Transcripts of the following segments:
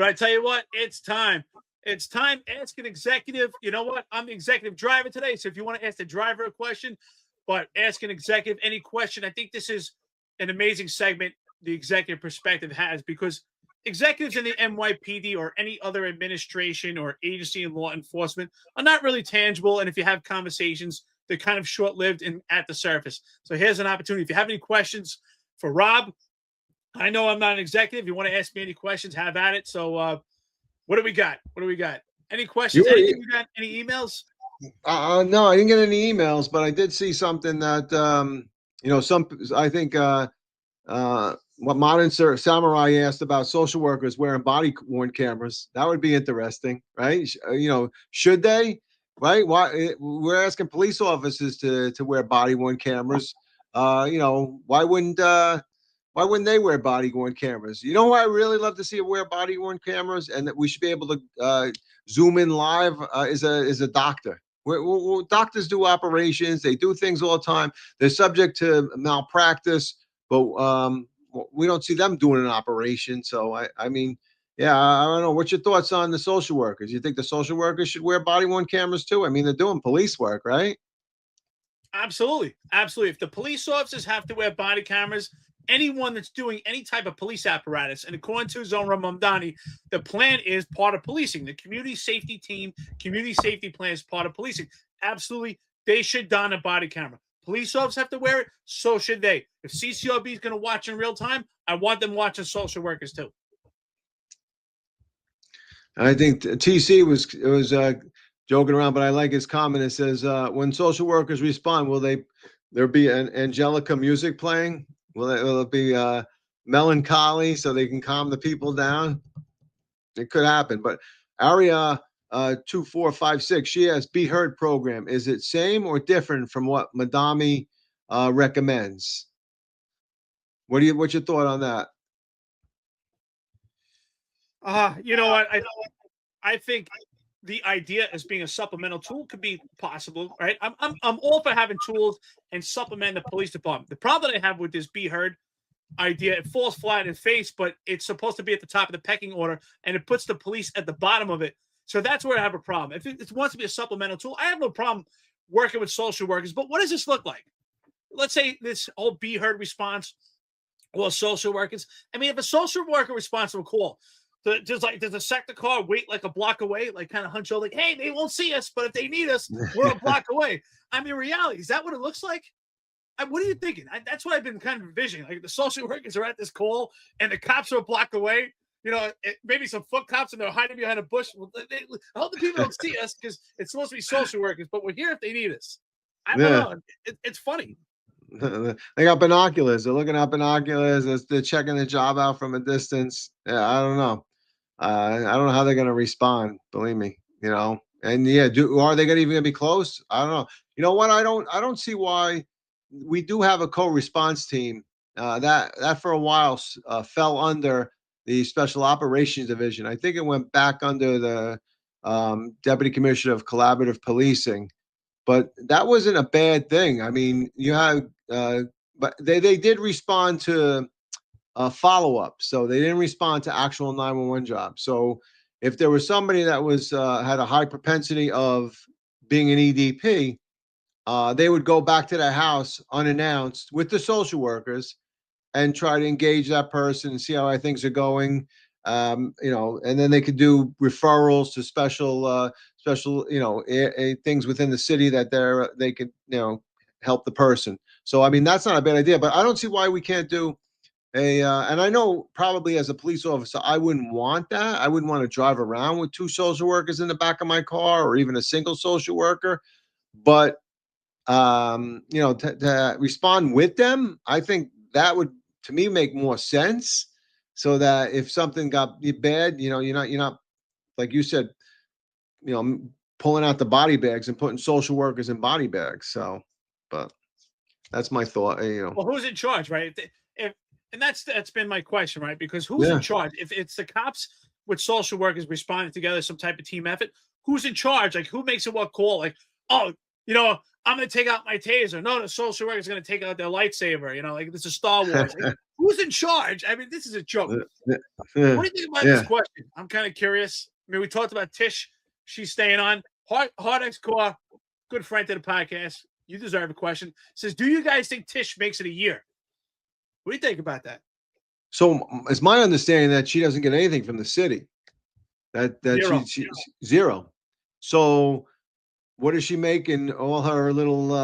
But I tell you what, it's time. It's time. Ask an executive. You know what? I'm the executive driver today. So if you want to ask the driver a question, but ask an executive any question, I think this is an amazing segment the executive perspective has, because executives in the NYPD or any other administration or agency in law enforcement are not really tangible. And if you have conversations, they're kind of short lived and at the surface. So here's an opportunity. If you have any questions for Rob, I know I'm not an executive. If you want to ask me any questions, have at it. So, what do we got? What do we got? Any questions? Anything you got? Any emails? No, I didn't get any emails, but I did see something that I think what Modern Samurai asked about social workers wearing body worn cameras. That would be interesting, right? Should they? Right? Why we're asking police officers to wear body worn cameras? Why wouldn't they wear body worn cameras? You know who I really love to see wear body worn cameras, and that we should be able to zoom in live is a doctor. Doctors do operations; they do things all the time. They're subject to malpractice, but we don't see them doing an operation. So I mean, yeah, I don't know. What's your thoughts on the social workers? You think the social workers should wear body worn cameras too? I mean, they're doing police work, right? Absolutely. Absolutely. If the police officers have to wear body cameras, anyone that's doing any type of police apparatus, and according to Zohran Mamdani, the plan is part of policing. The community safety team, community safety plan is part of policing. Absolutely. They should don a body camera. Police officers have to wear it, so should they. If CCRB is going to watch in real time, I want them watching social workers too. I think TC was joking around, but I like his comment. It says, when social workers respond, will there be an Angelica music playing? Will it be melancholy so they can calm the people down? It could happen. But Aria 2456, she has Be Heard program. Is it same or different from what Madami recommends? What's your thought on that? You know what? I think the idea as being a supplemental tool could be possible, right? I'm all for having tools and supplement the police department. The problem that I have with this Be Heard idea, it falls flat in the face, but it's supposed to be at the top of the pecking order, and it puts the police at the bottom of it. So that's where I have a problem. If it wants to be a supplemental tool, I have no problem working with social workers. But what does this look like? Let's say this whole Be Heard response, well, social workers. I mean, if a social worker responds to a call, does a sector car wait like a block away, like kind of hunch over, like, hey, they won't see us, but if they need us, we're a block away. I mean, reality, is that what it looks like? What are you thinking? That's what I've been kind of envisioning. Like the social workers are at this call and the cops are a block away. You know, maybe some foot cops and they're hiding behind a bush. Well, I hope the people don't see us because it's supposed to be social workers, but we're here if they need us. I don't know. It's funny. They got binoculars. They're looking at binoculars. They're checking the job out from a distance. Yeah, I don't know. I don't know how they're going to respond. Believe me, And yeah, are they even going to be close? I don't know. You know what? I don't see why. We do have a co-response team that for a while fell under the Special Operations Division. I think it went back under the Deputy Commissioner of Collaborative Policing, but that wasn't a bad thing. I mean, you have, but they did respond to follow-up, so they didn't respond to actual 911 jobs. So if there was somebody that was had a high propensity of being an EDP, they would go back to their house unannounced with the social workers and try to engage that person and see how things are going. And then they could do referrals to special, things within the city that they could, help the person. So, I mean, that's not a bad idea, but I don't see why we can't do and I know probably as a police officer, I wouldn't want that. I wouldn't want to drive around with two social workers in the back of my car or even a single social worker. But to respond with them, I think that would, to me, make more sense. So that if something got bad, you're not like you said, pulling out the body bags and putting social workers in body bags. So, but that's my thought. Well, who's in charge, right? And that's been my question, right? Because who's in charge? If it's the cops with social workers responding together, some type of team effort, who's in charge? Like, who makes a what call? Like, oh, I'm going to take out my taser. No, the social worker is going to take out their lightsaber. Like this is Star Wars. Like, who's in charge? I mean, this is a joke. What do you think about this question? I'm kind of curious. I mean, we talked about Tish. She's staying on. Hard X Core, good friend to the podcast. You deserve a question. Says, do you guys think Tish makes it a year? What do you think about that? So it's my understanding that she doesn't get anything from the city. That Zero. She's zero. So what does she make in all her little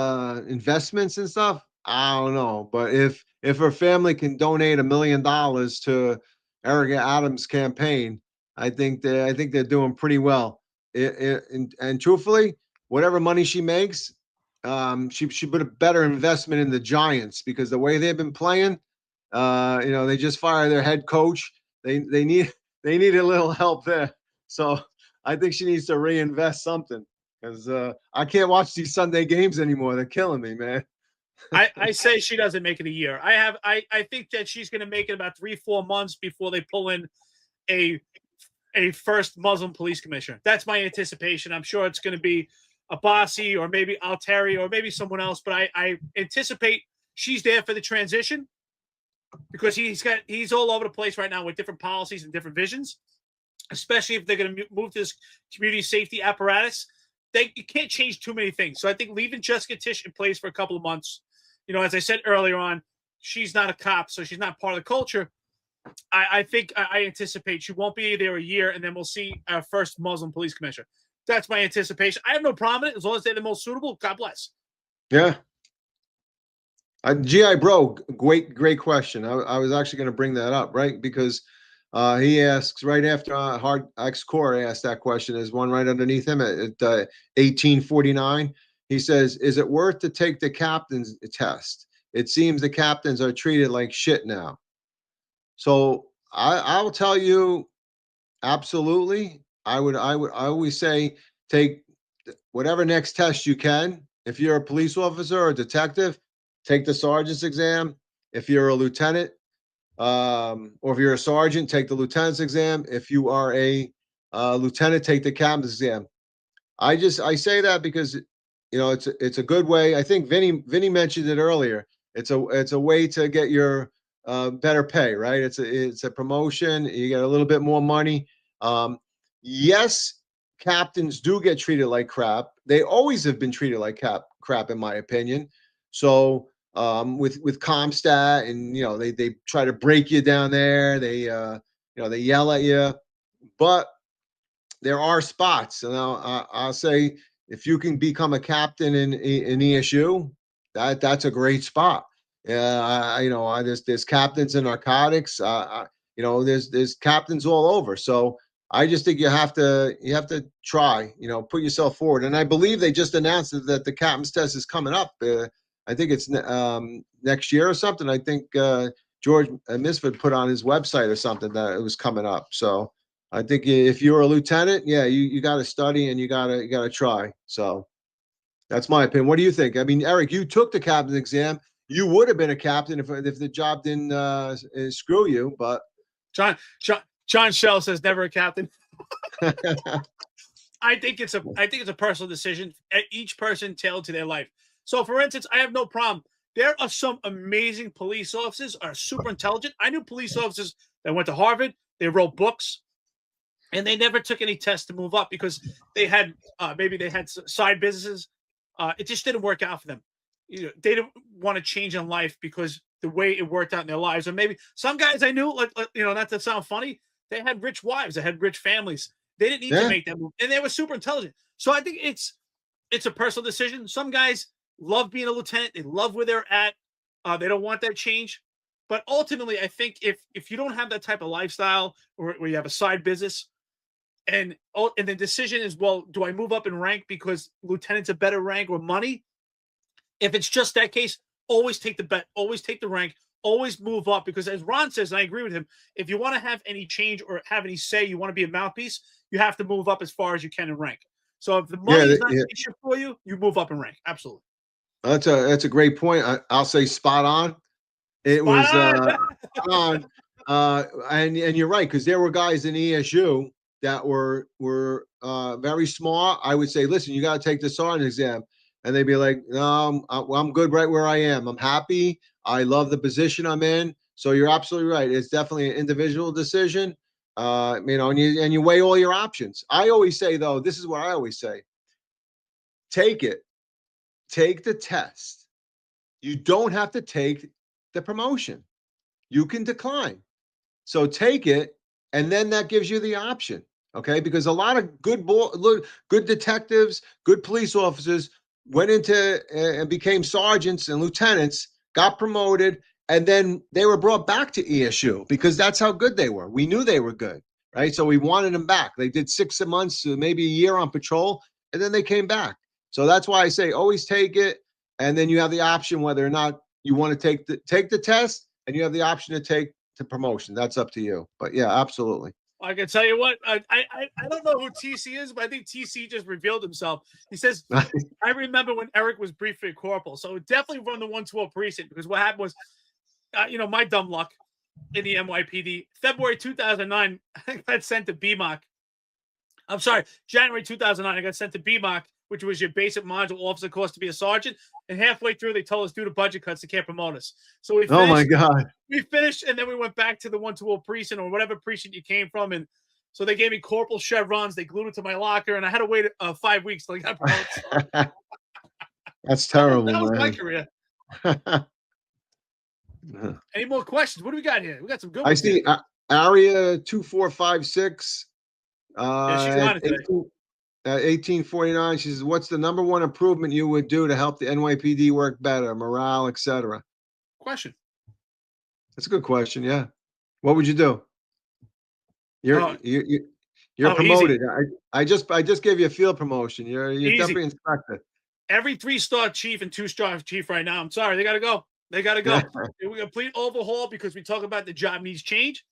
investments and stuff? I don't know. But if her family can donate $1 million to Eric Adams' campaign, I think they're doing pretty well. And truthfully, whatever money she makes, she put a better investment in the Giants, because the way they've been playing, they just fired their head coach. They need a little help there. So I think she needs to reinvest something, because I can't watch these Sunday games anymore. They're killing me, man. I say she doesn't make it a year. I think that she's going to make it about 3-4 months before they pull in a first Muslim police commissioner. That's my anticipation. I'm sure it's going to be Abbasi or maybe Alteri or maybe someone else, but I anticipate she's there for the transition, because he's all over the place right now with different policies and different visions, especially if they're going to move this community safety apparatus. You can't change too many things. So I think leaving Jessica Tish in place for a couple of months, as I said earlier on, she's not a cop, so she's not part of the culture. I anticipate she won't be there a year, and then we'll see our first Muslim police commissioner. That's my anticipation. I have no problem with it as long as they're the most suitable. God bless. Yeah. GI Bro, great question. I was actually going to bring that up, right? Because he asks right after Hard X Core asked that question. There's one right underneath him at 1849. He says, "Is it worth to take the captain's test? It seems the captains are treated like shit now." So I will tell you, absolutely. I always say take whatever next test you can. If you're a police officer or a detective, take the sergeant's exam. If you're a lieutenant, or if you're a sergeant, take the lieutenant's exam. If you are a lieutenant, take the captain's exam. I say that because it's a good way. I think Vinny mentioned it earlier. It's a way to get your better pay, right? It's a promotion. You get a little bit more money. Yes, captains do get treated like crap. They always have been treated like crap, in my opinion. So with Comstat, and they try to break you down there. They they yell at you, but there are spots, and I'll say, if you can become a captain in ESU, that's a great spot. There's captains in narcotics. There's captains all over. So I just think you have to try, put yourself forward. And I believe they just announced that the captain's test is coming up. I think it's next year or something. I think George Misford put on his website or something that it was coming up. So I think if you're a lieutenant, you got to study and you got to try. So that's my opinion. What do you think? I mean, Eric, you took the captain's exam. You would have been a captain if the job didn't screw you. But John Shell says never a captain. I think it's a personal decision. Each person tailored to their life. So, for instance, I have no problem. There are some amazing police officers, are super intelligent. I knew police officers that went to Harvard. They wrote books, and they never took any tests to move up because they had maybe they had side businesses. It just didn't work out for them. They didn't want to change in life because the way it worked out in their lives. Or maybe some guys I knew, like not to sound funny, they had rich wives, they had rich families. They didn't need to make that move, and they were super intelligent. So I think it's a personal decision. Some guys love being a lieutenant. They love where they're at. They don't want that change. But ultimately, I think if you don't have that type of lifestyle, or where you have a side business, and the decision is, well, do I move up in rank because lieutenant's a better rank or money? If it's just that case, always take the bet, always take the rank, always move up. Because as Ron says, and I agree with him, if you want to have any change or have any say, you want to be a mouthpiece, you have to move up as far as you can in rank. So if the money is not an issue for you, you move up in rank. Absolutely. That's a great point. I'll say spot on. It was on. And you're right, because there were guys in ESU that were very smart. I would say, listen, you got to take the sergeant exam. and they'd be like, no, I'm good right where I am. I'm happy. I love the position I'm in. So you're absolutely right. It's definitely an individual decision. And you weigh all your options. I always say, though, this is what I always say: take the test. You don't have to take the promotion. You can decline. So take it, and then that gives you the option. Okay, because a lot of good detectives, good police officers went into and became sergeants and lieutenants, got promoted, and then they were brought back to ESU because that's how good they were. We knew they were good, right? So we wanted them back. They did 6 months, maybe a year on patrol, and then they came back. So that's why I say always take it, and then you have the option whether or not you want to take the test, and you have the option to take the promotion. That's up to you. But yeah, absolutely. I can tell you what, I don't know who TC is, but I think TC just revealed himself. He says, I remember when Eric was briefly a corporal. So definitely run the 112 precinct, because what happened was, my dumb luck in the NYPD, February 2009, I got sent to BMOC. I'm sorry, January 2009, I got sent to BMOC, which was your basic module officer course to be a sergeant. And halfway through, they told us due to budget cuts, they can't promote us. So we finished, oh my God. We finished, and then we went back to the 112 precinct or whatever precinct you came from. And so they gave me corporal chevrons. They glued it to my locker, and I had to wait 5 weeks till I got promoted. That's terrible, that was man. my career. Any more questions? What do we got here? We got some good I ones. see Area 2456. Yeah, she's on it today. 1849. She says, what's the number one improvement you would do to help the NYPD work better, morale, etc.? Question. That's a good question. Yeah. What would you do? You're promoted. I just gave you a field promotion. You're deputy inspector. Every 3-star chief and 2-star chief right now. I'm sorry, they got to go. They got to go. We complete overhaul because we talk about the job needs change.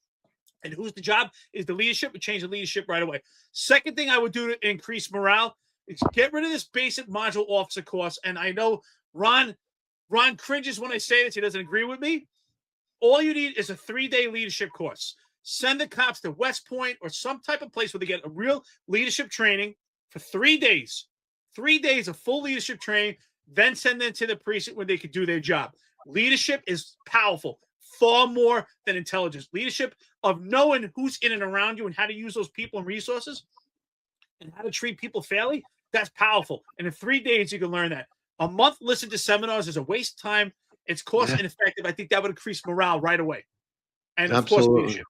And who's the job is the leadership. We change the leadership right away. Second thing I would do to increase morale is get rid of this basic module officer course. And I know Ron cringes when I say this. He doesn't agree with me. All you need is a 3-day leadership course. Send the cops to West Point or some type of place where they get a real leadership training for 3 days. 3 days of full leadership training. Then send them to the precinct where they could do their job. Leadership is powerful. Far more than intelligence. Leadership of knowing who's in and around you and how to use those people and resources and how to treat people fairly, that's powerful. And in 3 days, you can learn that. A month listen to seminars is a waste of time. It's cost ineffective. I think that would increase morale right away. And of course, leadership.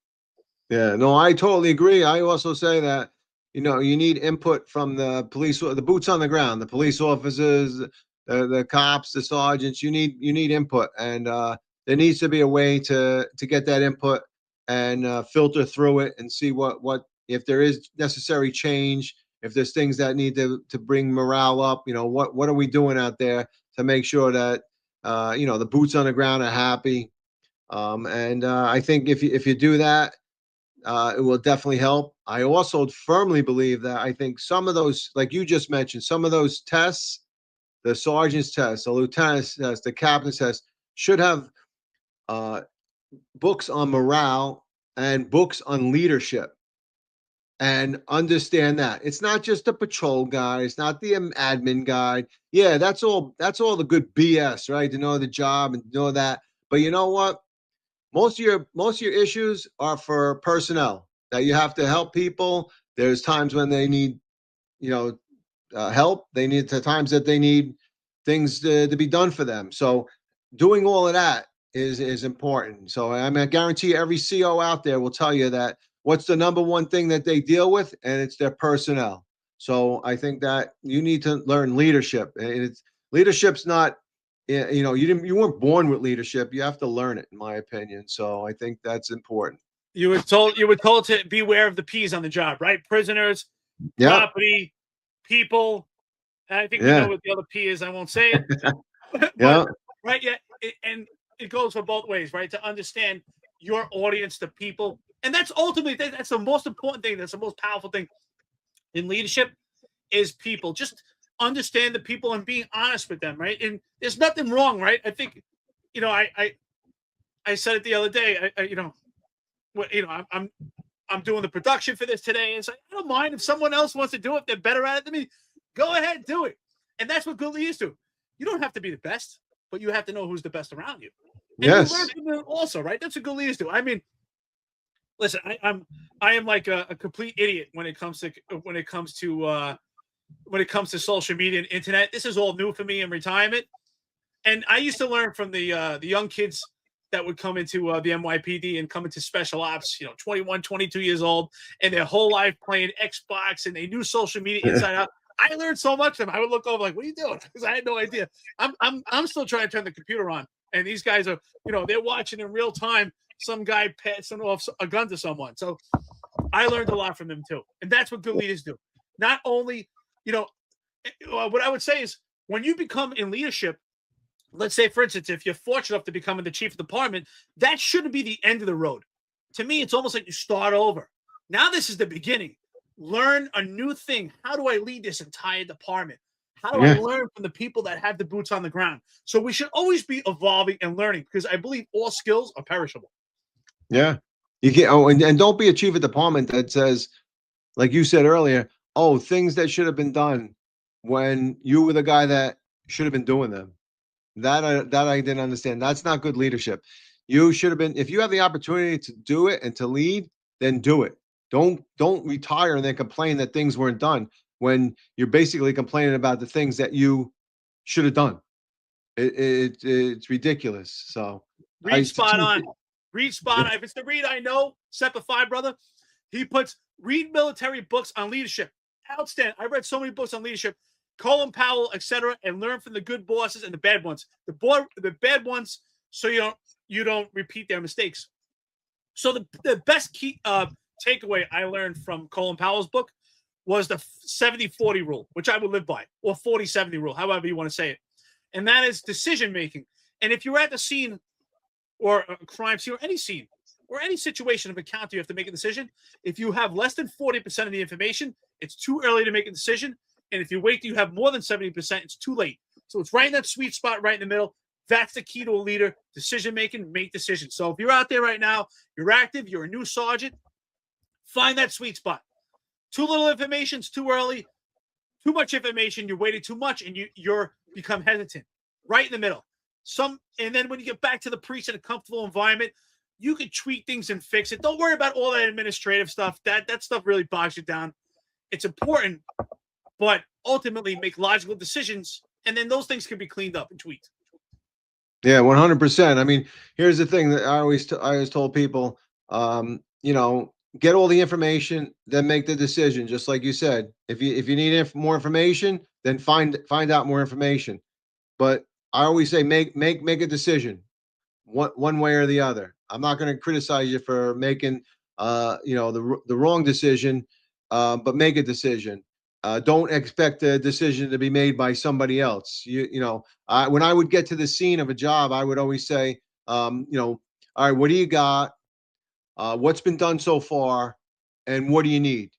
Yeah, no, I totally agree. I also say that, you need input from the police, the boots on the ground, the police officers, the cops, the sergeants. You need input, and there needs to be a way to get that input and filter through it and see what if there is necessary change, if there's things that need to bring morale up. What are we doing out there to make sure that the boots on the ground are happy. I think if you do that, it will definitely help. I also firmly believe that I think some of those, like you just mentioned, some of those tests, the sergeant's test, the lieutenant's test, the captain's test, should have books on morale and books on leadership, and understand that it's not just the patrol guy, it's not the admin guy. Yeah, that's all the good BS, right? To know the job and know that. But you know what? Most of your issues are for personnel, that you have to help people. There's times when they need, help. They need times that they need things to be done for them. So doing all of that is important. So I guarantee every CO out there will tell you that what's the number one thing that they deal with, and it's their personnel. So I think that you need to learn leadership. And leadership's not, you weren't born with leadership. You have to learn it, in my opinion. So I think that's important. You were told to beware of the P's on the job, right? Prisoners, property, people. And I think we know what the other P is. I won't say it. But, right? Yeah. And it goes for both ways, right? To understand your audience, the people. And that's ultimately, that's the most important thing. That's the most powerful thing in leadership is people. Just understand the people and being honest with them, right? And there's nothing wrong, right? I think, I said it the other day. I'm doing the production for this today. It's like, I don't mind if someone else wants to do it. They're better at it than me. Go ahead, do it. And that's what good leaders do. You don't have to be the best, but you have to know who's the best around you. And you learn from them also, right? That's what good leaders do. I mean, listen, I am like a complete idiot when it comes to social media and internet. This is all new for me in retirement. And I used to learn from the young kids that would come into the NYPD and come into special ops, 21, 22 years old, and their whole life playing Xbox, and they knew social media inside out. I learned so much from them. I would look over like, "What are you doing?" Because I had no idea. I'm still trying to turn the computer on, and these guys are, they're watching in real time some guy passing off a gun to someone. So I learned a lot from them too, and that's what good leaders do. Not only, what I would say is when you become in leadership. Let's say, for instance, if you're fortunate enough to become the chief of department, that shouldn't be the end of the road. To me, it's almost like you start over. Now this is the beginning. Learn a new thing. How do I lead this entire department? How do I learn from the people that have the boots on the ground? So we should always be evolving and learning, because I believe all skills are perishable. Yeah. You can't, and don't be a chief of department that says, like you said earlier, things that should have been done when you were the guy that should have been doing them. That I didn't understand. That's not good leadership. You should have been, if you have the opportunity to do it and to lead, then do it. Don't retire and then complain that things weren't done when you're basically complaining about the things that you should have done. It's ridiculous. So Reed spot on. Reed spot on. If it's the Reed I know, Semper Fi, brother, he puts read military books on leadership. Outstanding. I read so many books on leadership. Colin Powell, etc., and learn from the good bosses and the bad ones. The bad ones, so you don't repeat their mistakes. So the best key takeaway I learned from Colin Powell's book was the 70-40 rule, which I would live by, or 40-70 rule, however you want to say it. And that is decision making. And if you're at the scene or a crime scene or any scene or any situation of encounter, you have to make a decision. If you have less than 40% of the information, it's too early to make a decision. And if you wait till you have more than 70%, it's too late. So it's right in that sweet spot, right in the middle. That's the key to a leader. Decision-making, make decisions. So if you're out there right now, you're active, you're a new sergeant, find that sweet spot. Too little information, it's too early. Too much information, you're waiting too much, and you're become hesitant. Right in the middle. And then when you get back to the precinct, a comfortable environment, you can tweak things and fix it. Don't worry about all that administrative stuff. That stuff really bogs you down. It's important, but ultimately make logical decisions, and then those things can be cleaned up and tweaked. Yeah, 100%. I mean, here's the thing that I always told people, get all the information, then make the decision. Just like you said, if you need more information, then find out more information. But I always say make a decision, one way or the other. I'm not going to criticize you for making the wrong decision, but make a decision. Don't expect a decision to be made by somebody else. When I would get to the scene of a job, I would always say, all right, what do you got? What's been done so far, and what do you need?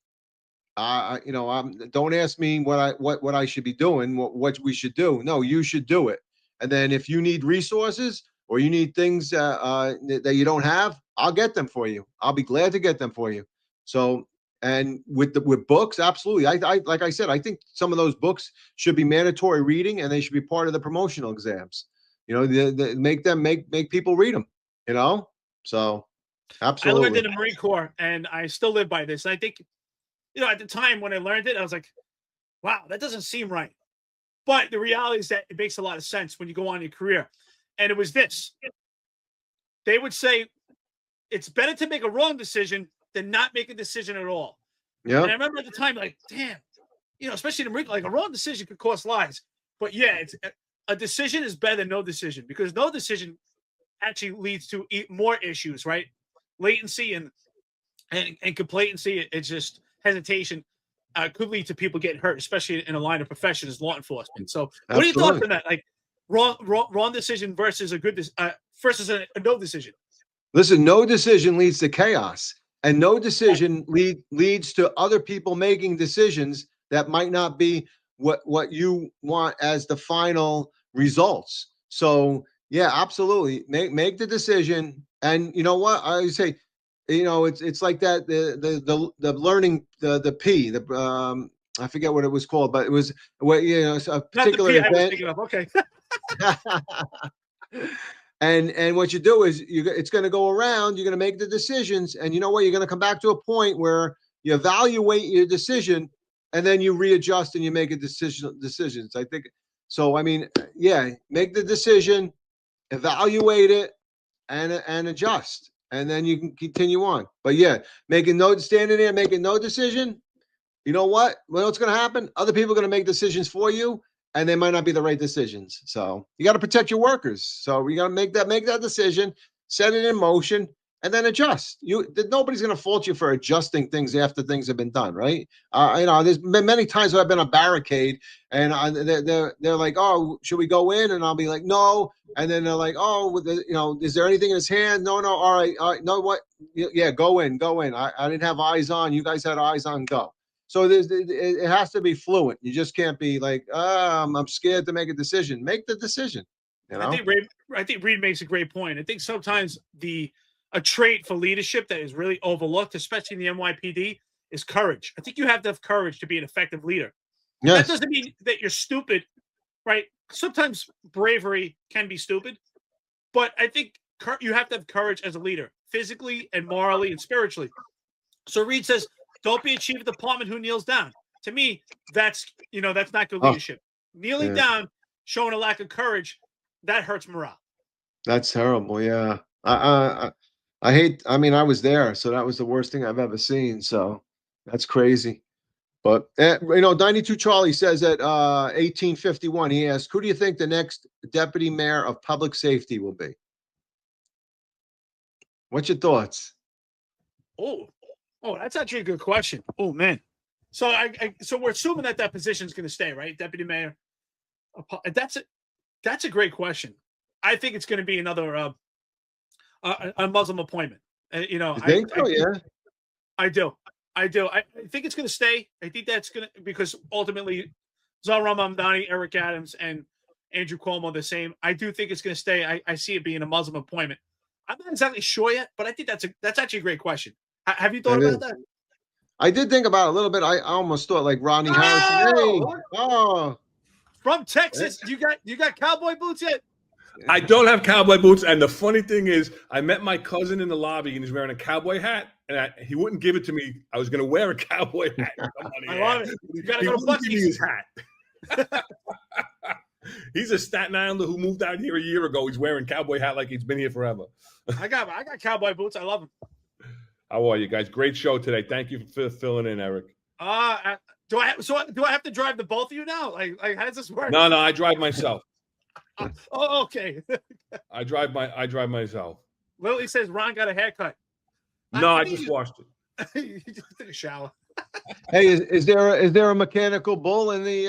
Don't ask me what I should be doing, what we should do. No, you should do it. And then if you need resources or you need things that you don't have, I'll get them for you. I'll be glad to get them for you. So. And with books, absolutely. I like I said, I think some of those books should be mandatory reading, and they should be part of the promotional exams. Make people read them. So absolutely. I learned in the Marine Corps, and I still live by this. I think, at the time when I learned it, I was like, wow, that doesn't seem right. But the reality is that it makes a lot of sense when you go on your career. And it was this. They would say it's better to make a wrong decision than not make a decision at all. Yeah. And I remember at the time, like, damn, especially in the Marine Corps, like a wrong decision could cost lives. But yeah, a decision is better than no decision, because no decision actually leads to more issues, right? Latency and complacency, it's just hesitation could lead to people getting hurt, especially in a line of profession as law enforcement. So what are your thoughts on that? Like wrong decision versus a good versus a no decision? Listen, no decision leads to chaos. And no decision leads to other people making decisions that might not be what you want as the final results. So yeah, absolutely. Make the decision. And you know what? I would say, it's like that, the learning, the P, I forget what it was called, but it was what it's a Not the particular P I was event. thinking of. Okay. And what you do is it's going to go around. You're going to make the decisions, and you know what? You're going to come back to a point where you evaluate your decision, and then you readjust and you make a decisions. I think so. I mean, yeah, make the decision, evaluate it, and adjust, and then you can continue on. But yeah, standing there making no decision. You know what? What's going to happen? Other people are going to make decisions for you, and they might not be the right decisions. So you got to protect your workers. So you got to make that decision, set it in motion, and then adjust. Nobody's going to fault you for adjusting things after things have been done, right? There's been many times where I've been on barricade, and they're like, "Oh, should we go in?" And I'll be like, "No." And then they're like, "Oh, is there anything in his hand?" No. All right. No, what? Yeah, go in. I didn't have eyes on. You guys had eyes on. Go. So it has to be fluent. You just can't be like, I'm scared to make a decision. Make the decision. I think Reed makes a great point. I think sometimes a trait for leadership that is really overlooked, especially in the NYPD, is courage. I think you have to have courage to be an effective leader. Yes. That doesn't mean that you're stupid, right? Sometimes bravery can be stupid, but I think you have to have courage as a leader, physically and morally and spiritually. So Reed says, don't be a chief of department who kneels down. To me, that's not good leadership. Kneeling down, showing a lack of courage, that hurts morale. That's terrible. Yeah. I hate, I was there, so that was the worst thing I've ever seen. So that's crazy. But 92 Charlie says at 1851, he asked, who do you think the next deputy mayor of public safety will be? What's your thoughts? Oh, that's actually a good question. Oh man, so so we're assuming that position is going to stay, right? Deputy mayor. That's a great question. I think it's going to be another a Muslim appointment. You think so? Yeah. I do. I think it's going to stay. I think that's going to, because ultimately, Zohran Mamdani, Eric Adams, and Andrew Cuomo are the same. I do think it's going to stay. I see it being a Muslim appointment. I'm not exactly sure yet, but I think that's actually a great question. Have you thought about that? I did think about it a little bit. I almost thought like Ronnie Harrison. Hey, from Texas. You got cowboy boots yet? I don't have cowboy boots, and the funny thing is, I met my cousin in the lobby, and he's wearing a cowboy hat, and he wouldn't give it to me. I was going to wear a cowboy hat. I love it. You got to go to give me his hat. He's a Staten Islander who moved out here a year ago. He's wearing cowboy hat like he's been here forever. I got cowboy boots. I love them. How are you guys? Great show today. Thank you for filling in, Eric. Do I have to drive the both of you now? Like how does this work? No, I drive myself. Okay. I drive myself. Lily says Ron got a haircut. No, I just washed it. You just took a shower. Hey, is there a mechanical bull in the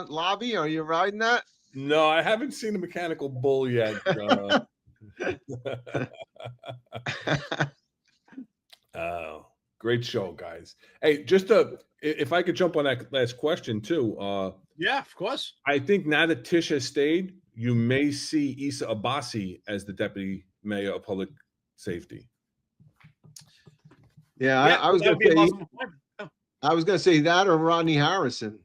lobby? Are you riding that? No, I haven't seen a mechanical bull yet. Oh, great show, guys. Hey, if I could jump on that last question too. Yeah, of course. I think now that Tish has stayed, you may see Issa Abbasi as the deputy mayor of public safety. Yeah, I was going to say that or Rodney Harrison.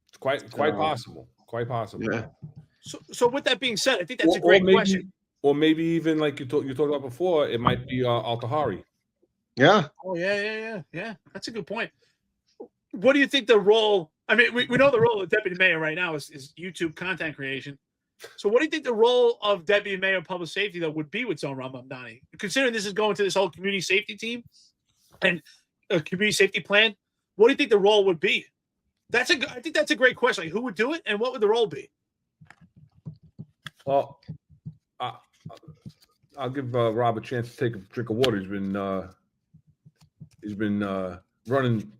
It's quite possible. Quite possible. Yeah. So with that being said, I think that's a great question. Or maybe even like you talked about before, it might be Al-Tahari. Yeah. Oh yeah. That's a good point. What do you think the role? I mean, we know the role of deputy mayor right now is YouTube content creation. So what do you think the role of deputy mayor of public safety though would be with Zohran Mamdani? Considering this is going to this whole community safety team and a community safety plan, what do you think the role would be? I think that's a great question. Like, who would do it, and what would the role be? Well, I'll give Rob a chance to take a drink of water. He's been running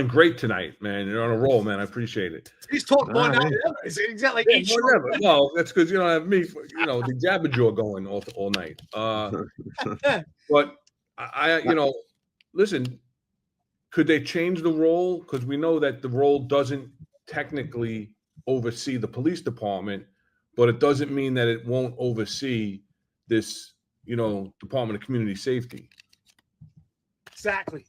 great tonight, man. You're on a roll, man. I appreciate it. He's talking more now than ever. He's got like 8 shows. No, that's because you don't have me. The jabber jaw going all night. But I listen. Could they change the role? Because we know that the role doesn't technically oversee the police department, but it doesn't mean that it won't oversee this, Department of Community Safety. Exactly.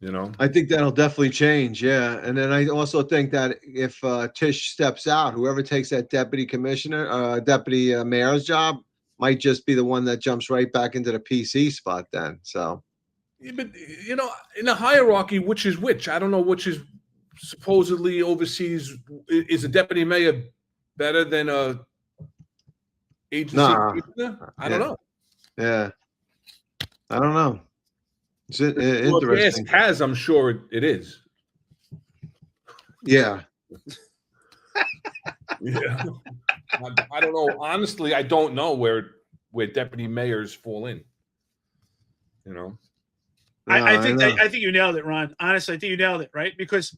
You know, I think that'll definitely change. Yeah. And then I also think that if Tish steps out, whoever takes that deputy mayor's job might just be the one that jumps right back into the PC spot then. So, yeah, but you know, in the hierarchy, which is which? I don't know which is supposedly overseas. Is a deputy mayor better than a agency nah, commissioner? I yeah, don't know. yeah, I don't know. It's Well, if you ask interesting. Kaz, I'm sure it is. Yeah. Yeah. I don't know. Honestly, I don't know where deputy mayors fall in. You know. I think know. I think you nailed it, Ron. Honestly, I think you nailed it, right? Because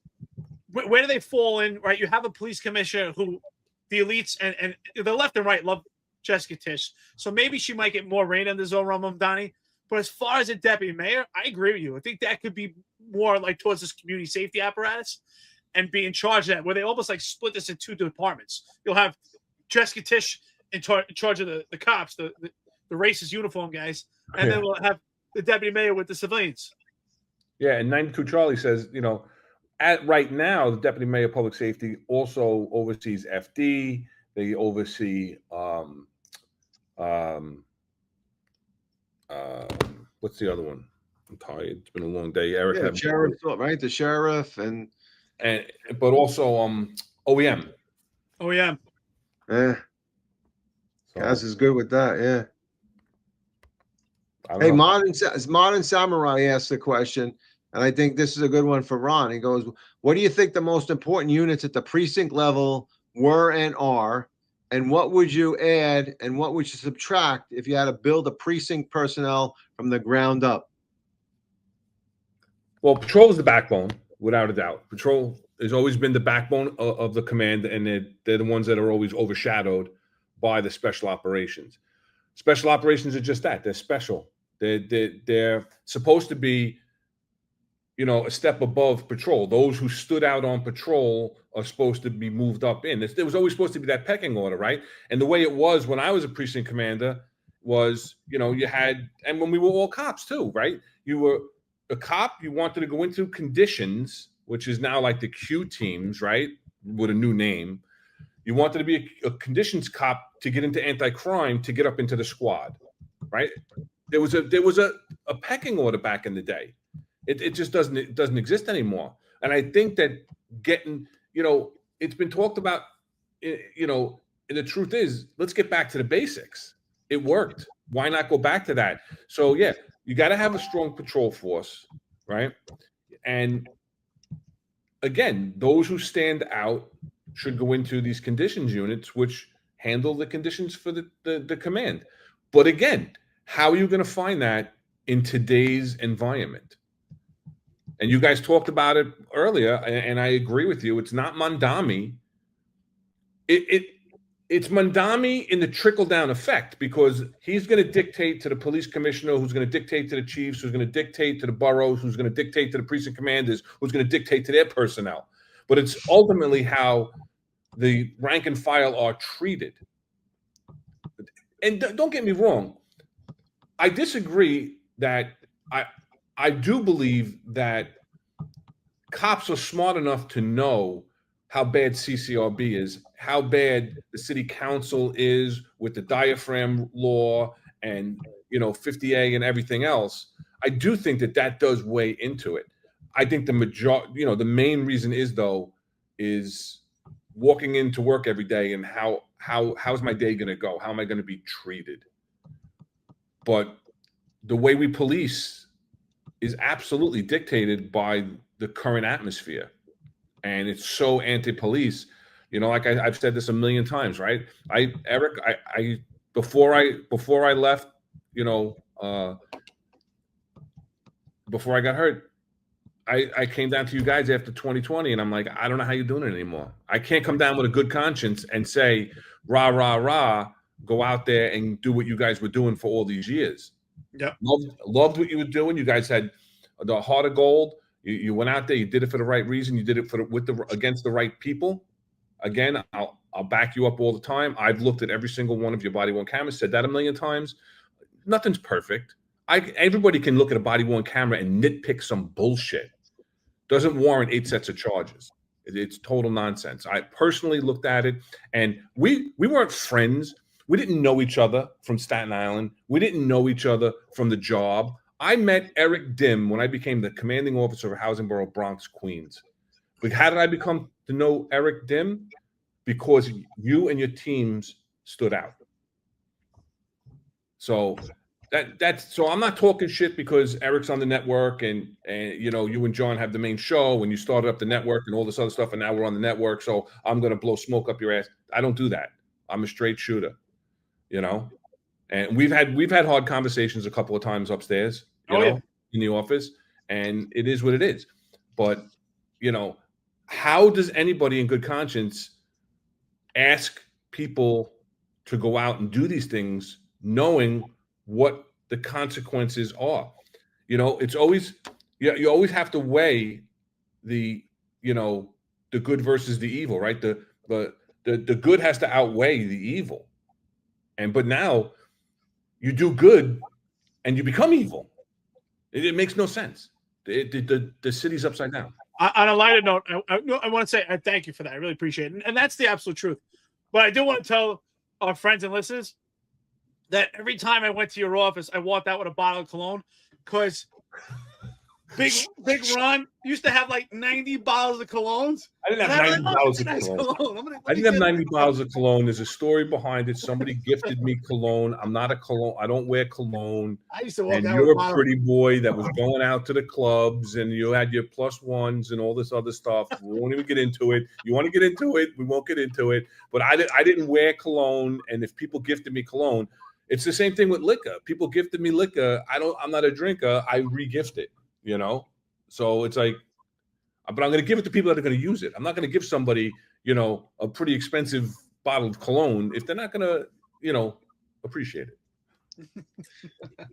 where do they fall in, right? You have a police commissioner who the elites and the left and right love Jessica Tisch. So maybe she might get more reign under Zohran Mamdani. But as far as a deputy mayor, I agree with you. I think that could be more like towards this community safety apparatus and be in charge of that, where they almost like split this in two departments. You'll have Jessica Tisch in charge of the cops, the racist uniform guys, and then we'll have the deputy mayor with the civilians. Yeah, and 92 Charlie says, you know, at right now, the deputy mayor of public safety also oversees FD. They oversee what's the other one? I'm tired. It's been a long day. Eric, Yeah, sheriff, right? The sheriff and but also OEM. OEM. Yeah. So, Kaz is good with that. Yeah. I don't Hey, know. Modern Samurai asked the question, and I think this is a good one for Ron. He goes, "What do you think the most important units at the precinct level were and are, and what would you add and what would you subtract if you had to build a precinct personnel from the ground up?" Well, patrol is the backbone, without a doubt. Patrol has always been the backbone of the command, and they're the ones that are always overshadowed by the special operations. Special operations are just that. They're special. They're supposed to be, you know, a step above patrol. Those who stood out on patrol are supposed to be moved up in. There was always supposed to be that pecking order, right? And the way it was when I was a precinct commander was, you know, you had, and when we were all cops too, right? You were a cop, you wanted to go into conditions, which is now like the Q teams, right? With a new name. You wanted to be a conditions cop to get into anti-crime, to get up into the squad, right? There was a pecking order back in the day. It just doesn't exist anymore. And I think that getting, you know, it's been talked about, you know, and the truth is, let's get back to the basics. It worked. Why not go back to that? So yeah, you got to have a strong patrol force, right? And again, those who stand out should go into these conditions units, which handle the conditions for the command. But again, how are you going to find that in today's environment? And you guys talked about it earlier, and I agree with you. It's not Mamdani. It's Mamdani in the trickle-down effect, because he's going to dictate to the police commissioner, who's going to dictate to the chiefs, who's going to dictate to the boroughs, who's going to dictate to the precinct commanders, who's going to dictate to their personnel. But it's ultimately how the rank and file are treated. And don't get me wrong. I disagree that I do believe that cops are smart enough to know how bad CCRB is, how bad the city council is with the diaphragm law and, you know, 50A and everything else. I do think that does weigh into it. I think the main reason is walking into work every day and how's my day going to go? How am I going to be treated? But the way we police is absolutely dictated by the current atmosphere. And it's so anti-police, you know, like I've said this a million times, right? Eric, before I left, you know, before I got hurt, I came down to you guys after 2020, and I'm like, I don't know how you're doing it anymore. I can't come down with a good conscience and say, rah, rah, rah, go out there and do what you guys were doing for all these years. Yep. Loved what you were doing. You guys had the heart of gold. You went out there. You did it for the right reason. You did it against the right people. Again, I'll back you up all the time. I've looked at every single one of your body-worn cameras. Said that a million times. Nothing's perfect. everybody can look at a body-worn camera and nitpick some bullshit. Doesn't warrant 8 sets of charges. It's total nonsense. I personally looked at it, and we weren't friends. We didn't know each other from Staten Island. We didn't know each other from the job. I met Eric Dym when I became the commanding officer of Housing Borough Bronx, Queens. But how did I become to know Eric Dym? Because you and your teams stood out. So so I'm not talking shit because Eric's on the network and you know, you and John have the main show when you started up the network and all this other stuff, and now we're on the network, so I'm gonna blow smoke up your ass. I don't do that. I'm a straight shooter, you know. And we've had hard conversations a couple of times upstairs, you know, in the office, and it is what it is. But you know, how does anybody in good conscience ask people to go out and do these things knowing what the consequences are? You know, it's always, you always have to weigh the, you know, the good versus the evil, right? The good has to outweigh the evil. But now you do good and you become evil. It makes no sense. The city's upside down. On a lighter note, I want to say I thank you for that. I really appreciate it. And that's the absolute truth. But I do want to tell our friends and listeners that every time I went to your office, I walked out with a bottle of cologne because Big Ron used to have like 90 bottles of colognes. I didn't have 90 bottles of cologne. I didn't have 90 bottles of cologne. There's a story behind it. Somebody gifted me cologne. I'm not a cologne. I don't wear cologne. I used to walk out. And you're a pretty boy that was going out to the clubs, and you had your +1s and all this other stuff. We won't even get into it. You want to get into it? We won't get into it. But I didn't wear cologne, and if people gifted me cologne, it's the same thing with liquor. People gifted me liquor. I'm not a drinker. I re-gift it. You know, so it's like, but I'm going to give it to people that are going to use it. I'm not going to give somebody, you know, a pretty expensive bottle of cologne if they're not going to, you know, appreciate it.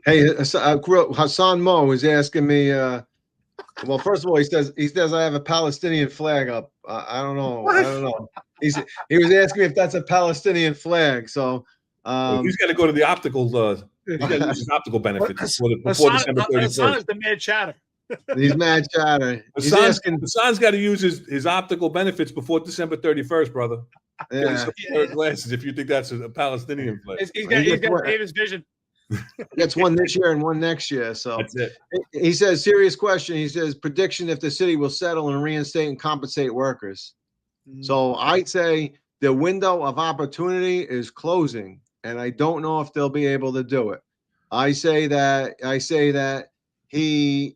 Hey, Hassan Mo is asking me. Well, first of all, he says I have a Palestinian flag up. I don't know. What? I don't know. He was asking me if that's a Palestinian flag. So he's got to go to the optical. He's got to use his optical benefits before December 31st. Hassan is the mad chatter. He's mad chatter. Hassan's got to use his optical benefits before December 31st, brother. Yeah. Glasses if you think that's a Palestinian flag. He's got David's vision. Gets one this year and one next year. So that's it. He says, serious question. He says, prediction if the city will settle and reinstate and compensate workers. So I'd say the window of opportunity is closing, and I don't know if they'll be able to do it. I say that he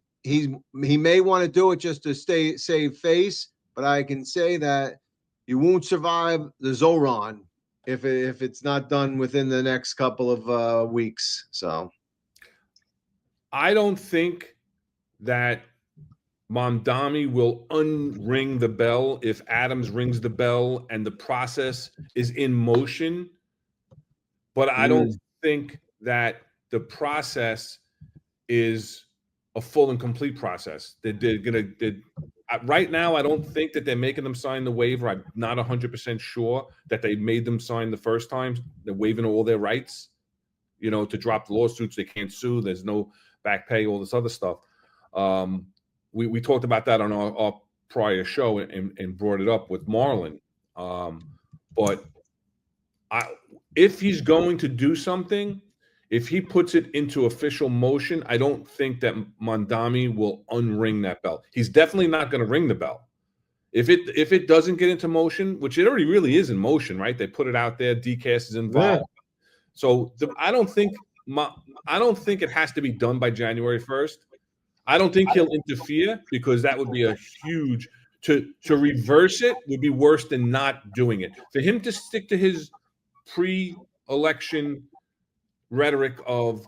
may want to do it just to save face, but I can say that you won't survive the Zohran if it's not done within the next couple of weeks. So I don't think that Mamdani will unring the bell if Adams rings the bell and the process is in motion. But I don't think that the process is a full and complete process. Right now, I don't think that they're making them sign the waiver. I'm not 100% sure that they made them sign the first time. They're waiving all their rights, you know, to drop the lawsuits. They can't sue. There's no back pay, all this other stuff. We talked about that on our prior show and brought it up with Marlon. But if he's going to do something, if he puts it into official motion, I don't think that Mamdani will unring that bell. He's definitely not going to ring the bell. If it doesn't get into motion, which it already really is in motion, right? They put it out there. DCAS is involved. Yeah. So I don't think it has to be done by January 1st. I don't think he'll interfere because that would be a huge to reverse it would be worse than not doing it. For him to stick to his pre-election rhetoric of,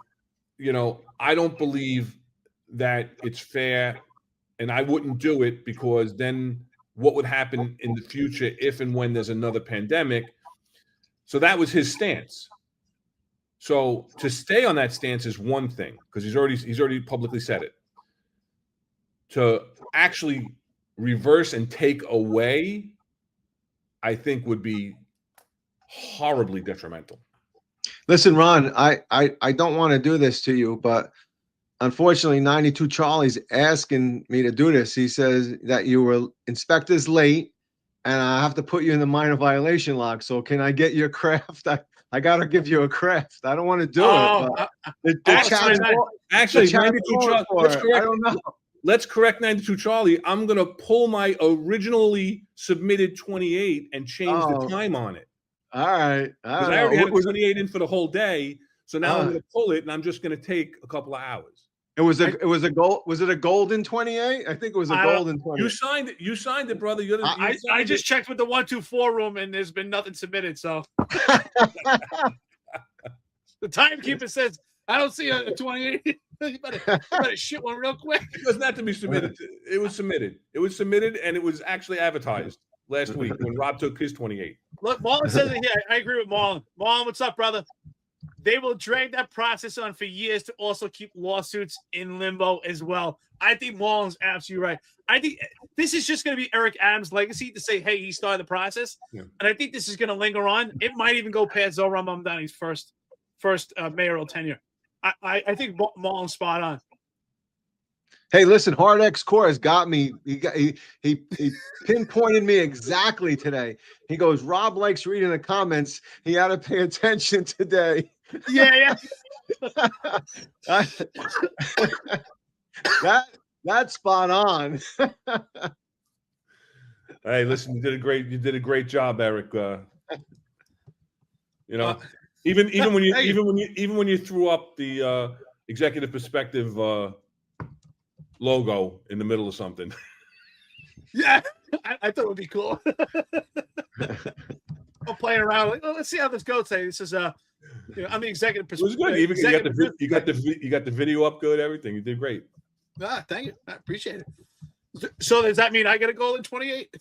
you know, I don't believe that it's fair and I wouldn't do it because then what would happen in the future if and when there's another pandemic? So that was his stance. So to stay on that stance is one thing because he's already publicly said it. To actually reverse and take away, I think would be horribly detrimental. Listen, Ron, I don't want to do this to you, but unfortunately, 92 Charlie's asking me to do this. He says that you were inspectors late, and I have to put you in the minor violation log. So can I get your craft? I got to give you a craft. I don't want to do it. But actually, 92 Charlie, I don't know. Let's correct 92 Charlie. I'm going to pull my originally submitted 28 and change the time on it. All right. Because I already had 28 in for the whole day. So now I'm going to pull it, and I'm just going to take a couple of hours. It was a gold. Was it a golden 28? I think it was a golden 28. You signed it, brother. I just checked with the 124 room, and there's been nothing submitted. So the timekeeper says I don't see a 28. You better shit one real quick. It doesn't have to be submitted. It was submitted. It was submitted, and it was actually advertised last week when Rob took his 28. Look, Marlon says it here. I agree with Marlon. Marlon, what's up, brother? They will drag that process on for years to also keep lawsuits in limbo as well. I think Marlon's absolutely right. I think this is just going to be Eric Adams' legacy to say, hey, he started the process. Yeah. And I think this is going to linger on. It might even go past Zohran Mamdani's first mayoral tenure. I think Marlon's spot on. Hey, listen, Hard X Core has got me. He pinpointed me exactly today. He goes, Rob likes reading the comments. He had to pay attention today. Yeah. That's spot on. Hey, listen, you did a great job, Eric. Even when you threw up the executive perspective logo in the middle of something. Yeah, I thought it would be cool. I'm playing around like, let's see how this goes today. This is I'm the executive. It was good. Even you got the video up good. Everything you did great. Thank you. I appreciate it. So does that mean I get a goal in 28?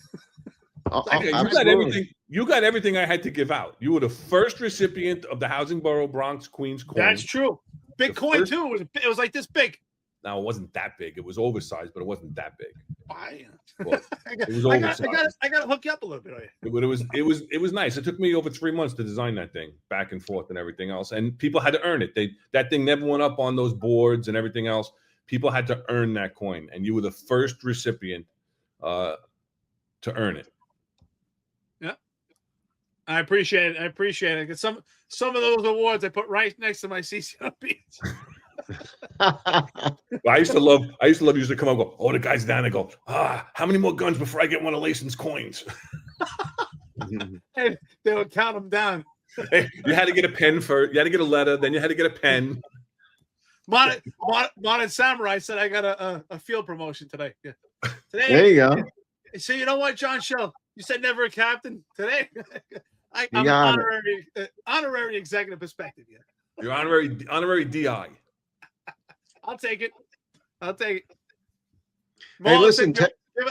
You got everything I had to give out. You were the first recipient of the Housing Borough Bronx Queens coin. That's true. Big coin too. It was like this big. Now it wasn't that big. It was oversized, but it wasn't that big. Well, it was oversized. I got to hook you up a little bit. It was nice. It took me over 3 months to design that thing, back and forth and everything else. And people had to earn it. That thing never went up on those boards and everything else. People had to earn that coin, and you were the first recipient to earn it. Yeah, I appreciate it. Because some of those awards I put right next to my CCRPs. I used to love used to come up and go, the guy's down and go, how many more guns before I get one of Leyson's coins? And they would count them down. Hey, you had to get a pen first. You had to get a letter, then you had to get a pen. Modern Samurai said I got a field promotion today. Yeah. Today. There you go. So you know what, John Shell? You said never a captain. Today, I'm an honorary executive perspective. Yeah. You're honorary DI. I'll take it. Hey, listen. Give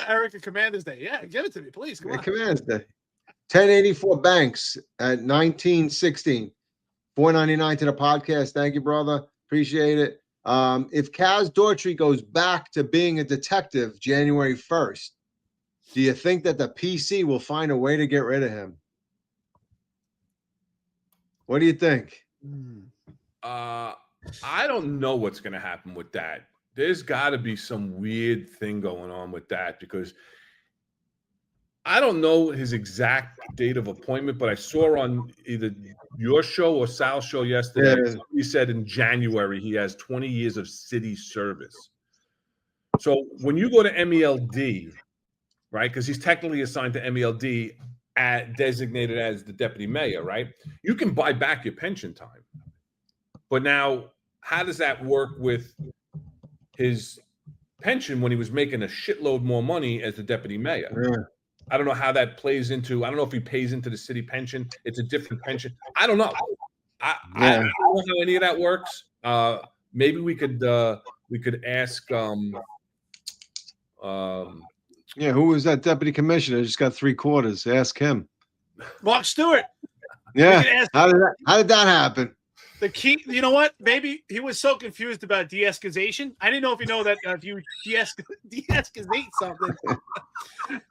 Eric a Commander's Day. Yeah, give it to me, please. Come on. Commander's Day. 1084 Banks at 1916. $4.99 to the podcast. Thank you, brother. Appreciate it. If Kaz Daughtry goes back to being a detective January 1st, do you think that the PC will find a way to get rid of him? What do you think? I don't know what's going to happen with that. There's got to be some weird thing going on with that, because I don't know his exact date of appointment, but I saw on either your show or Sal's show yesterday, he said in January he has 20 years of city service. So when you go to MELD, right, because he's technically assigned to MELD designated as the deputy mayor, right, you can buy back your pension time. But now, how does that work with his pension when he was making a shitload more money as the deputy mayor? Yeah. I don't know how that plays into. I don't know if he pays into the city pension. It's a different pension. I don't know. I don't know how any of that works. Maybe we could ask. Who was that deputy commissioner? Just got 3/4. Ask him. Mark Stewart. Yeah. How did that happen? The key, you know what? Maybe he was so confused about de-escalation. I didn't know if you know that if you de-escalate something.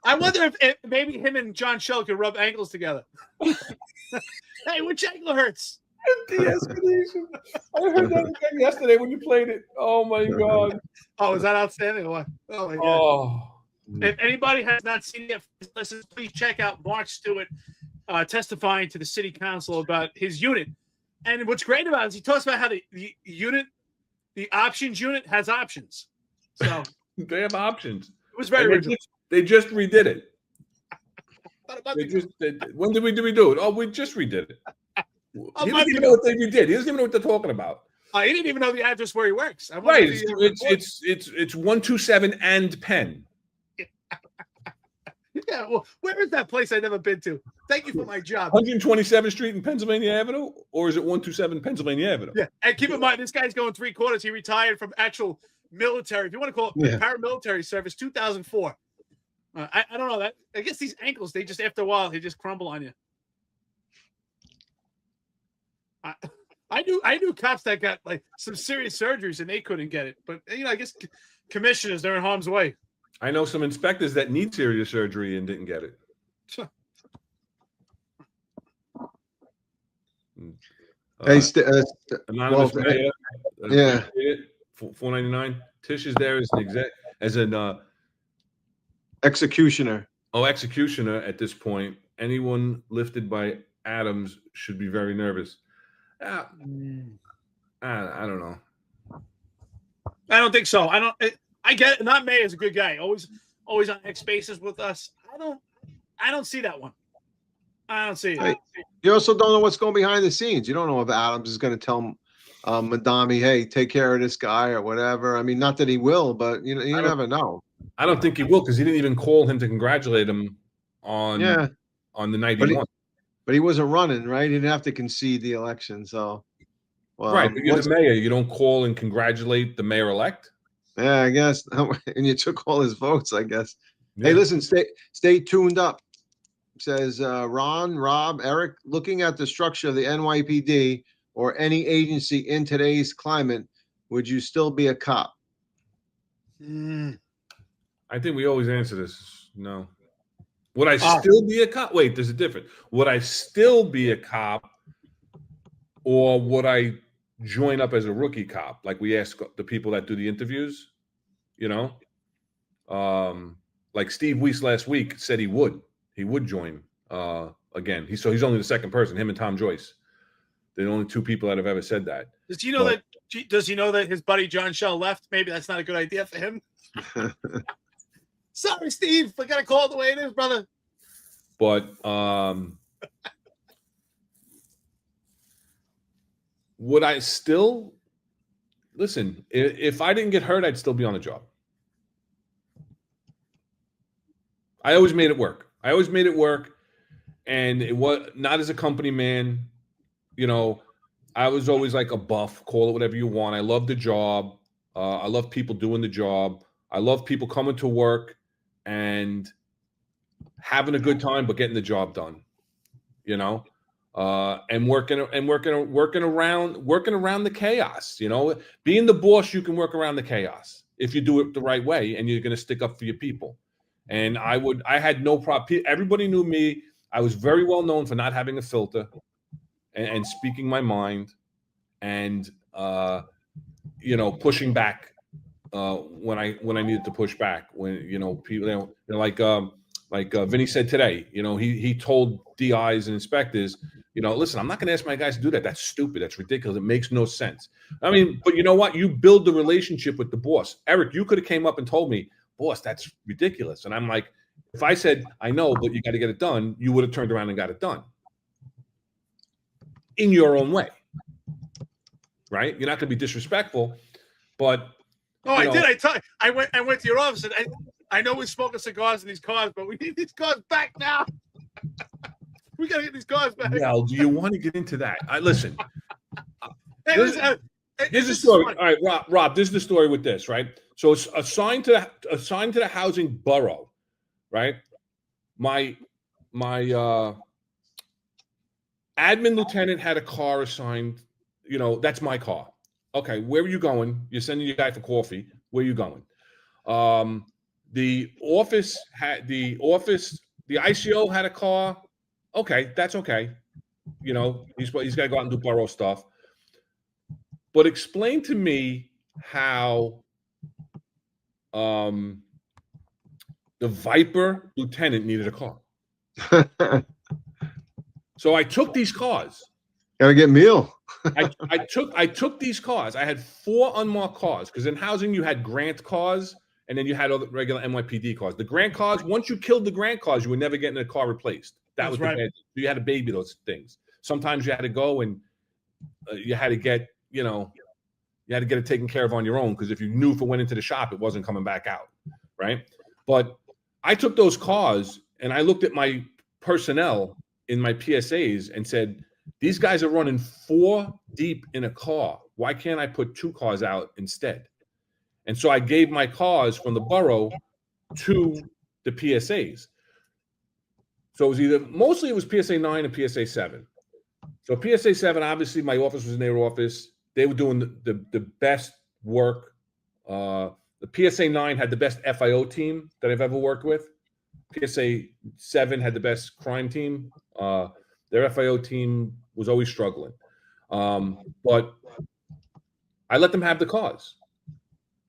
I wonder if maybe him and John Shell could rub ankles together. Hey, which ankle hurts? De-escalation. I heard that again yesterday when you played it. Oh my God. Oh, is that outstanding or what? Oh my God. Oh. If anybody has not seen it, listen, please check out Mark Stewart testifying to the city council about his unit. And what's great about it is he talks about how the unit, the options unit, has options. So they have options. It was very original. They just redid it. When did we do it? Oh, we just redid it. He doesn't even know what they redid. He doesn't even know what they're talking about. He didn't even know the address where he works. Right. It's 127 and Penn. Yeah, well, where is that place I've never been to? Thank you for my job. 127th Street and Pennsylvania Avenue, or is it 127 Pennsylvania Avenue? Yeah, and keep in mind, this guy's going 3/4. He retired from actual military, if you want to call it paramilitary service, 2004. I don't know that. I guess these ankles, they just after a while, they just crumble on you. I knew cops that got like some serious surgeries and they couldn't get it, but I guess commissioners, they're in harm's way. I know some inspectors that need serious surgery and didn't get it. Anonymous Mayor, yeah, $4.99. Tish is there as an executioner. Oh, executioner at this point. Anyone lifted by Adams should be very nervous. I don't know. I don't think so. I get it. Not May is a good guy. Always on X Spaces with us. I don't see that one. I don't see it. Hey, you also don't know what's going behind the scenes. You don't know if Adams is going to tell Mamdani, hey, take care of this guy or whatever. I mean, not that he will, but you never know. I don't think he will because he didn't even call him to congratulate him on the night he won. But he wasn't running, right? He didn't have to concede the election. So, well, right. But you're the mayor. You don't call and congratulate the mayor-elect. Yeah, I guess. And you took all his votes, I guess. Yeah. Hey, listen, stay tuned up. It says Ron, Rob, Eric, looking at the structure of the NYPD or any agency in today's climate, would you still be a cop? I think we always answer this. No. Would I still be a cop? Wait, there's a difference. Would I still be a cop, or would I join up as a rookie cop? Like we ask the people that do the interviews, like Steve Weiss last week said he would join again. He's only the second person, him and Tom Joyce. They're the only two people that have ever said that. Does he know that his buddy John Shell left? Maybe that's not a good idea for him. Sorry, Steve. I got to call it the way it is, brother. But would I still listen? If I didn't get hurt, I'd still be on the job. I always made it work. And it was not as a company man. I was always like a buff. Call it whatever you want. I love the job. I love people doing the job. I love people coming to work and having a good time, but getting the job done, and working around the chaos, being the boss, you can work around the chaos if you do it the right way and you're going to stick up for your people. And I had no problem. Everybody knew me. I was very well known for not having a filter and speaking my mind and, pushing back when I needed to push back, when people like Vinny said today, he told DIs and inspectors, listen, I'm not going to ask my guys to do that. That's stupid. That's ridiculous. It makes no sense. I mean, but you know what? You build the relationship with the boss. Eric, you could have came up and told me, boss, that's ridiculous. And I'm like, if I said, I know, but you got to get it done, you would have turned around and got it done in your own way, right? You're not going to be disrespectful, but I did. I went to your office and I know we're smoking cigars in these cars, but we need these cars back now. We got to get these cars back. Well, do you want to get into that? Listen. Here's the story. All right, Rob, this is the story with this, right? So it's assigned to the housing borough, right? My admin lieutenant had a car assigned, that's my car. Okay, where are you going? You're sending your guy for coffee. Where are you going? The ICO had a car. Okay, that's okay. You know, he's got to go out and do borough stuff. But explain to me how the Viper lieutenant needed a car. So I took these cars. Gotta get meal. I took these cars. I had 4 unmarked cars because in housing you had grant cars and then you had other regular NYPD cars. The grant cars, once you killed the grant cars, you were never getting a car replaced. That was right. You had to baby those things. Sometimes you had to go and you had to get, you know, you had to get it taken care of on your own because if you knew if it went into the shop, it wasn't coming back out, right? But I took those cars and I looked at my personnel in my PSAs and said, these guys are running 4 deep in a car. Why can't I put 2 cars out instead? And so I gave my cars from the borough to the PSAs. So it was mostly it was PSA 9 and PSA 7. So PSA 7, obviously my office was in their office. They were doing the best work. The PSA 9 had the best FIO team that I've ever worked with. PSA 7 had the best crime team. Their FIO team was always struggling. But I let them have the cars.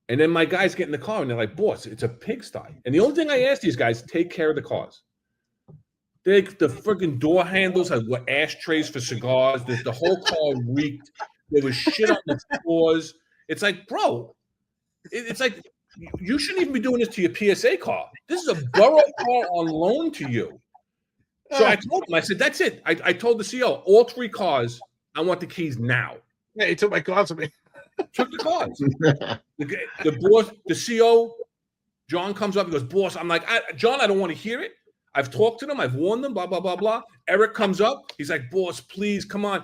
And then my guys get in the car and they're like, boss, it's a pigsty. And the only thing I ask these guys, take care of the cars. The freaking door handles were ashtrays for cigars. The whole car reeked. There was shit on the floors. It's like, bro, it's like, you shouldn't even be doing this to your PSA car. This is a borough car on loan to you. So I told him, I said, that's it. I told the CO, all 3 cars, I want the keys now. Yeah, he took my cars from me. Took the cars. The boss, the CO, John comes up and goes, boss, I'm like, John, I don't want to hear it. I've talked to them. I've warned them, blah, blah, blah, blah. Eric comes up. He's like, boss, please, come on.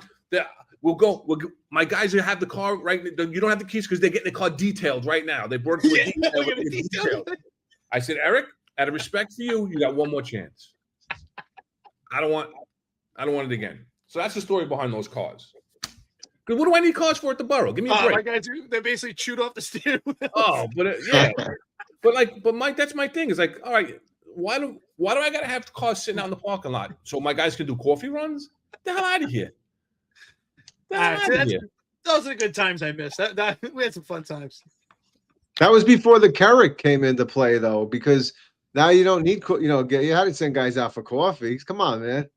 We'll go. My guys who have the car right. You don't have the keys because they're getting the car detailed right now. They brought it to a detail. I said, Eric, out of respect for you, you got one more chance. I don't want it again. So that's the story behind those cars. What do I need cars for at the borough? Give me a break. My guys, they basically chewed off the steering wheel. Oh, but yeah. but Mike, that's my thing. It's like, all right, why do I gotta have cars sitting out in the parking lot so my guys can do coffee runs? Get the hell out of here. Those are the good times I missed. We had some fun times. That was before the Carrick came into play, though, because now you don't need, you had to send guys out for coffee. Come on, man.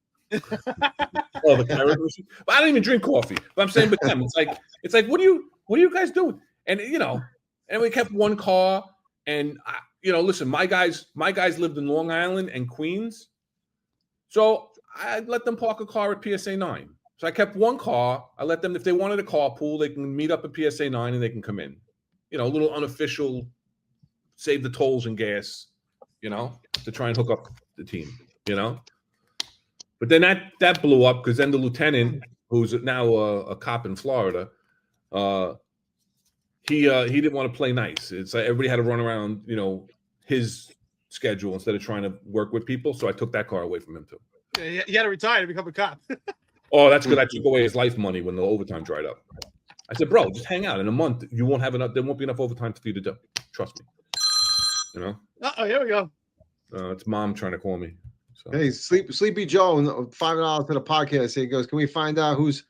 Oh, the Carrick machine. But I don't even drink coffee. But I'm saying with them, it's like, what are you guys doing? And and we kept 1 car. And listen, my guys lived in Long Island and Queens, so I let them park a car at PSA 9. So I kept 1 car. I let them, if they wanted a carpool, they can meet up at PSA 9 and they can come in. A little unofficial, save the tolls and gas, to try and hook up the team, But then that blew up because then the lieutenant, who's now a cop in Florida, he didn't want to play nice. It's like everybody had to run around, his schedule instead of trying to work with people. So I took that car away from him too. Yeah, he had to retire to become a cop. Oh, that's good. I took away his life money when the overtime dried up. I said, bro, just hang out. In a month, you won't have enough. There won't be enough overtime for you to do. Trust me. Oh, here we go. It's mom trying to call me. So. Hey, Sleepy Joe, $5 to the podcast. He goes, can we find out who's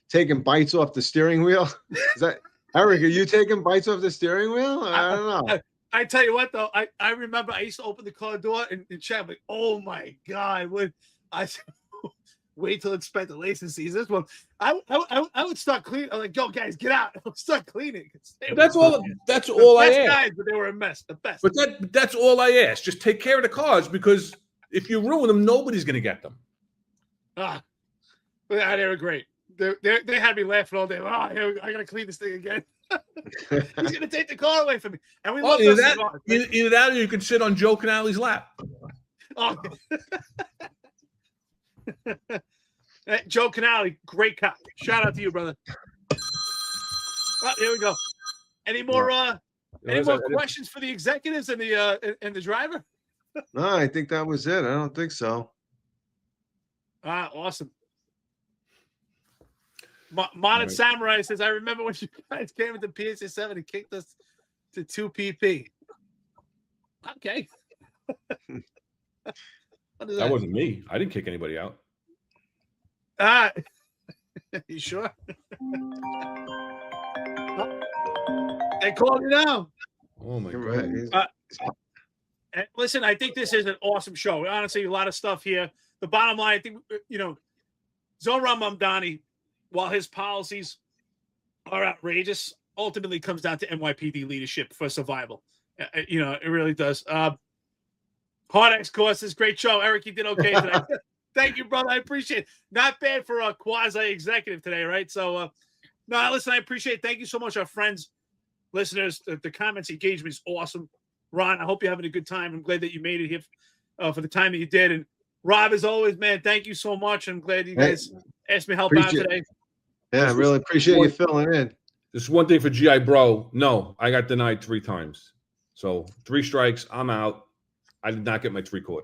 taking bites off the steering wheel? Is that Eric? Are you taking bites off the steering wheel? I don't know. I tell you what, though, I remember I used to open the car door and check. I'm like, oh my god! When I wait till Inspector Leyson sees this one, I would start cleaning. I'm like, yo, guys, get out! I'll start cleaning. That's all I asked. Guys, but they were a mess. The best. But that's all I asked. Just take care of the cars because if you ruin them, nobody's gonna get them. But they were great. They had me laughing all day. I gotta clean this thing again. He's gonna take the car away from me. And we love those cigars. Either that or you can sit on Joe Canale's lap. Oh. Joe Canale, great cop. Shout out to you, brother. Oh, here we go. Any more questions for the executives and the driver? No, I think that was it. I don't think so. Awesome. Modern Samurai says, I remember when you guys came into PSA 7 and kicked us to 2 PP. Okay. That wasn't me. I didn't kick anybody out. You sure? They called you now. Oh my God. And listen, I think this is an awesome show. Honestly, a lot of stuff here. The bottom line, I think, Zohran Mamdani, while his policies are outrageous, ultimately comes down to NYPD leadership for survival. It really does. Hard X courses, great show. Eric, you did okay today. Thank you, brother. I appreciate it. Not bad for a quasi-executive today, right? So, no, listen, I appreciate it. Thank you so much, our friends, listeners. The comments, engagement is awesome. Ron, I hope you're having a good time. I'm glad that you made it here for the time that you did. And Rob, as always, man, thank you so much. I'm glad you guys asked me to help out today. Yeah, I really appreciate you filling in. This is one thing for GI Bro. No, I got denied 3 times. So 3 strikes, I'm out. I did not get my 3/4.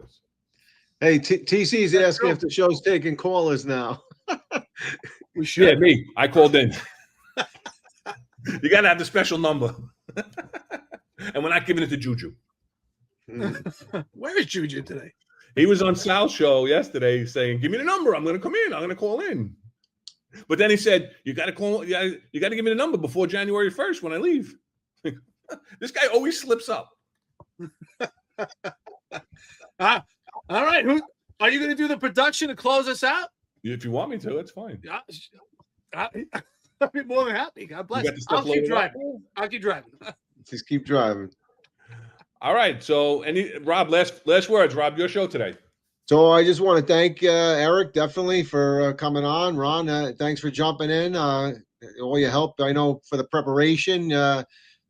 Hey, TC's asking if the show's taking callers now. We should. Yeah, me. I called in. You got to have the special number. And we're not giving it to Juju. Where is Juju today? He was on Sal's show yesterday saying, give me the number. I'm going to come in. I'm going to call in. But then he said, you got to call. You got to give me the number before January 1st when I leave. This guy always slips up. All right. Are you going to do the production to close us out? If you want me to, it's fine. I'll be more than happy. God bless. I'll keep driving. Just keep driving. All right. So, Rob, last words. Rob, your show today. So I just want to thank Eric definitely for coming on. Ron, thanks for jumping in. All your help, I know, for the preparation. The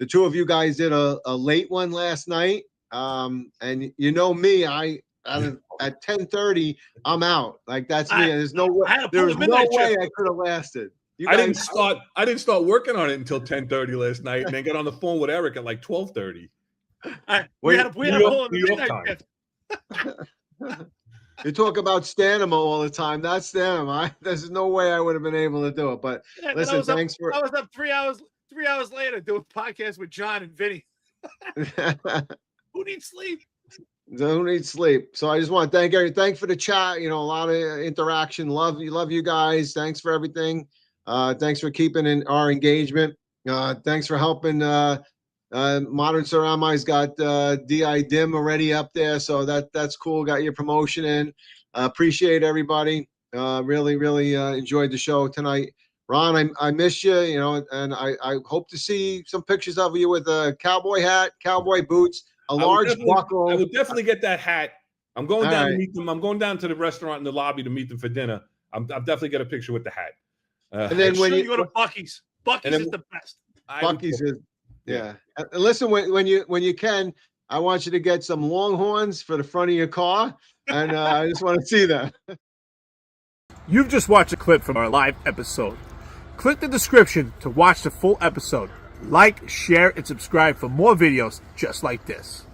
2 of you guys did a late one last night. And you know me, at 10:30, I'm out. Like that's me. There's no way. There's no way I could have lasted. I didn't start working on it until 10:30 last night, and then get on the phone with Eric at like 12:30. We had a pull in the midnight shift. You talk about Stanima all the time. That's Stanima. There's no way I would have been able to do it. But listen, thanks for. I was up 3 hours. 3 hours later, doing a podcast with John and Vinny. Who needs sleep? Who needs sleep? So I just want to thank everybody. Thanks for the chat. A lot of interaction. Love you guys. Thanks for everything. Thanks for keeping in our engagement. Thanks for helping. Modern Saramai's got Eric Dym already up there, so that's cool. Got your promotion in. Appreciate everybody. Really enjoyed the show tonight. Ron, I miss you, and I hope to see some pictures of you with a cowboy hat, cowboy boots, a large buckle. I would definitely get that hat. I'm going down to meet them. I'm going down to the restaurant in the lobby to meet them for dinner. I'll definitely get a picture with the hat. And then when you go to Buc-ee's, is the best. Buc-ee's is, yeah. Listen, when you can, I want you to get some Longhorns for the front of your car, and I just want to see that. You've just watched a clip from our live episode. Click the description to watch the full episode. Like, share, and subscribe for more videos just like this.